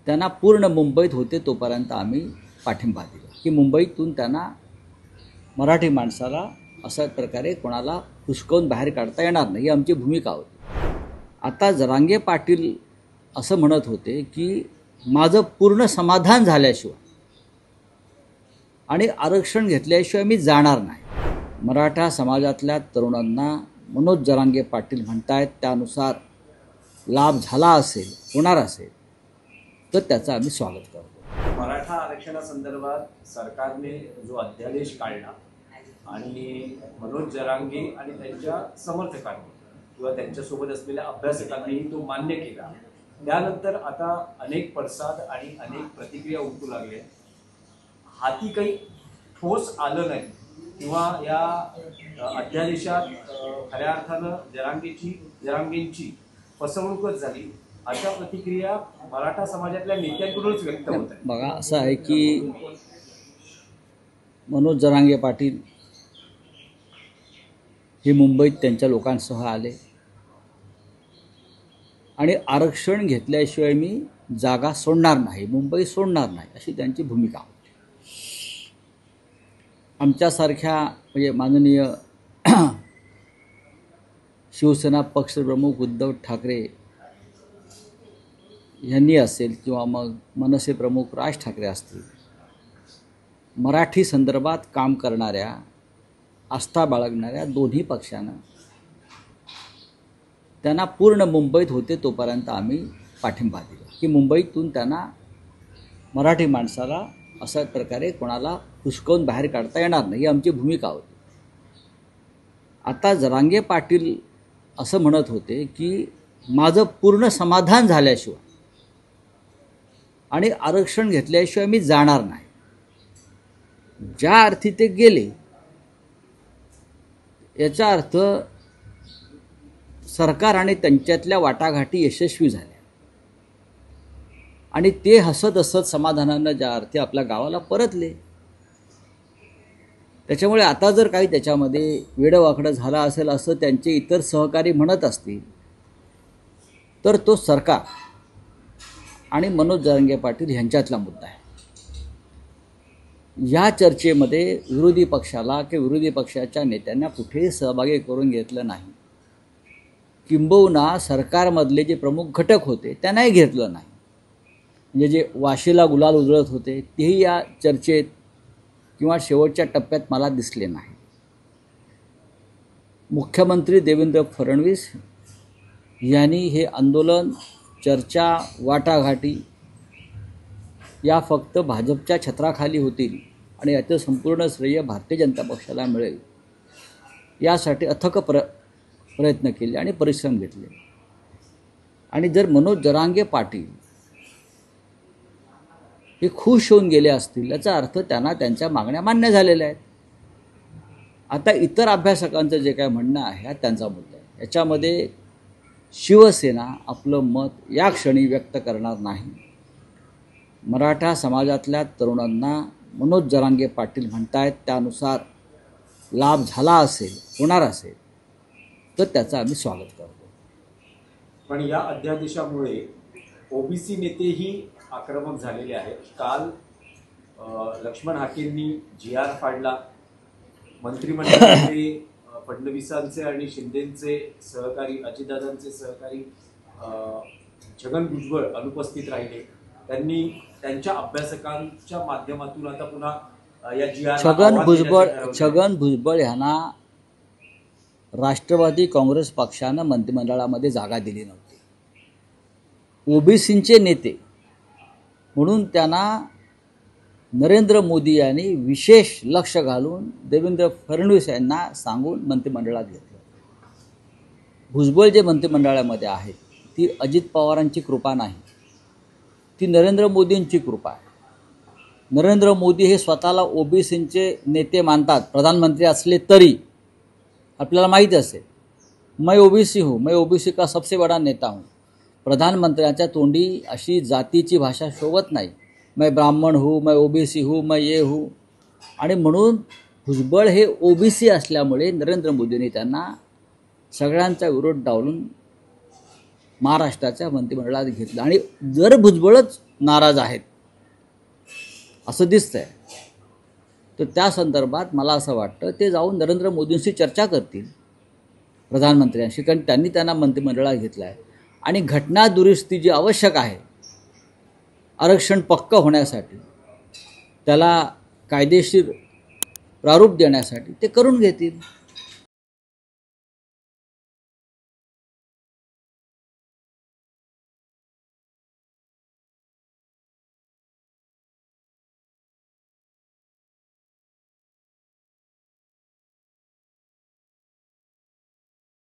त्यांना पूर्ण मुंबईत होते तोपर्यंत आम्ही पाठिंबा दिला की मुंबईतून त्यांना मराठी माणसाला अशा प्रकारे कोणाला हुसकावून बाहेर काढता येणार नाही, ही आमची भूमिका होती. आता जरांगे पाटील असं म्हणत होते की माझं पूर्ण समाधान झाल्याशिवाय आणि आरक्षण घेतल्याशिवाय मी जाणार नाही. मराठा समाजातल्या तरुणांना मनोज जरांगे पाटील म्हणतायत त्यानुसार लाभ झाला असेल, होणार असेल तर त्याचं आम्ही स्वागत करतो. मराठा आरक्षणासंदर्भात सरकारने जो अध्यादेश काढला आणि मनोज जरांगे आणि त्यांच्या समर्थकांनी किंवा त्यांच्यासोबत असलेल्या अभ्यासकांनी तो मान्य केला, त्यानंतर आता अनेक पडसाद आणि अनेक प्रतिक्रिया उमटू लागल्या. हाती काही ठोस आलं नाही किंवा या अध्यादेशात खऱ्या अर्थानं जरांगेंची फसवणूकच झाली, अशा प्रतिक्रिया मराठा समाजातल्या नेत्यांकडूनच व्यक्त होत आहेत. बघा, असं आहे की मनोज जरांगे पाटील हे मुंबईत त्यांच्या लोकांसह आले आणि आरक्षण घेतल्याशिवाय मी जागा सोडणार नाही, मुंबई सोडणार नाही, अशी त्यांची भूमिका होती. आमच्यासारख्या म्हणजे माननीय शिवसेना पक्षप्रमुख उद्धव ठाकरे यांनी असेल किंवा मग मनसे प्रमुख राज ठाकरे असतील, मराठी संदर्भात काम करणाऱ्या, आस्था बाळगणाऱ्या दोन्ही पक्षांना त्यांना पूर्ण मुंबईत होते तोपर्यंत आम्ही पाठिंबा दिला की मुंबईतून त्यांना मराठी माणसाला अशा प्रकारे कोणाला हुसकावून बाहेर काढता येणार नाही, ही आमची भूमिका होती. आता जरांगे पाटील असं म्हणत होते की माझं पूर्ण समाधान झाल्याशिवाय आणि आरक्षण घेतल्याशिवाय मी जाणार नाही. ज्या अर्थी ते गेले याचा अर्थ सरकार आणि त्यांच्यातल्या वाटाघाटी यशस्वी झाल्या आणि ते हसत हसत समाधानानं ज्या अर्थी आपल्या गावाला परतले. त्याच्यामुळे आता जर काही त्याच्यामध्ये वेडवाकडं झालं असेल असं त्यांचे इतर सहकारी म्हणत असतील तर तो सरकार आणि मनोज जरांगे पाटील यांच्यातला मुद्दा आहे. या चर्चेमध्ये विरोधी पक्षाला किंवा विरोधी पक्षाच्या नेत्यांना कुठेही सहभागी करून घेतलं नाही, किंबहुना सरकारमधले जे प्रमुख घटक होते त्यांनाही घेतलं नाही. म्हणजे जे वाशीला गुलाल उधळत होते तेही या चर्चेत किंवा शेवटच्या टप्प्यात मला दिसले नाही. मुख्यमंत्री देवेंद्र फडणवीस यांनी हे आंदोलन, चर्चा, वाटाघाटी या फक्त भाजपच्या छत्राखाली होतील आणि याचं संपूर्ण श्रेय भारतीय जनता पक्षाला मिळेल यासाठी अथक प्रयत्न केले आणि परिश्रम घेतले. आणि जर मनोज जरांगे पाटील हे खुश होऊन गेले असतील याचा अर्थ त्यांना त्यांच्या मागण्या मान्य झालेल्या आहेत. आता इतर अभ्यासकांचं जे काय म्हणणं आहे हा त्यांचा मुद्दा आहे. याच्यामध्ये शिवसेना आपलं मत या क्षणी व्यक्त करणार नाही. मराठा समाजातल्या तरुणांना मनोज जरांगे पाटील म्हणतायत त्यानुसार लाभ झाला असेल, होणार असेल तर त्याचं आम्ही स्वागत करतो. पण या अध्यादेशामुळे ओबीसी नेतेही आक्रमक झालेले आहेत. काल लक्ष्मण हाकेंनी GR फाडला. मंत्रिमंडळामध्ये फडणवीसांचे आणि शिंदेंचे सहकारी, अजितदादांचे सहकारी छगन भुजबळ अनुपस्थित राहिले. त्यांनी त्यांच्या अभ्यासकांच्या माध्यमातून आता पुन्हा या GR छगन भुजबळ यांना राष्ट्रवादी काँग्रेस पक्षानं मंत्रिमंडळामध्ये जागा दिली नव्हती. ओबीसींचे नेते म्हणून त्यांना नरेंद्र मोदी यांनी विशेष लक्ष घालून देवेंद्र फडणवीस यांना सांगून मंत्रिमंडळात घेतलं. भुजबळ जे मंत्रिमंडळामध्ये आहेत ती अजित पवारांची कृपा नाही, ती नरेंद्र मोदींची कृपा आहे. नरेंद्र मोदी हे स्वतःला ओबीसींचे नेते मानतात, प्रधानमंत्री असले तरी. आपल्याला माहीत असेल, मैं ओबीसी हूँ, मैं ओबीसी का सबसे बड़ा नेता हूँ. प्रधानमंत्र्यांच्या तोंडी अशी जातीची भाषा शोभत नाही. मैं ब्राह्मण हूँ, मैं ओबीसी हूँ, मैं ये हूँ. आणि म्हणून भुजबळ हे ओबीसी असल्यामुळे नरेंद्र मोदींनी त्यांना सगळ्यांचा विरोध डावलून महाराष्ट्राच्या मंत्रिमंडळात घेतलं. आणि जर भुजबळच नाराज आहेत असं दिसतंय. तर त्या संदर्भात मला असं वाटतं ते जाऊन नरेंद्र मोदींशी चर्चा करतील, प्रधानमंत्र्यांशी, कारण त्यांनी त्यांना मंत्रिमंडळात घेतलं आहे. आणि घटना दुरुस्ती जी आवश्यक आहे आरक्षण पक्क होण्यासाठी, त्याला कायदेशीर प्रारूप देण्यासाठी ते करून घेतील.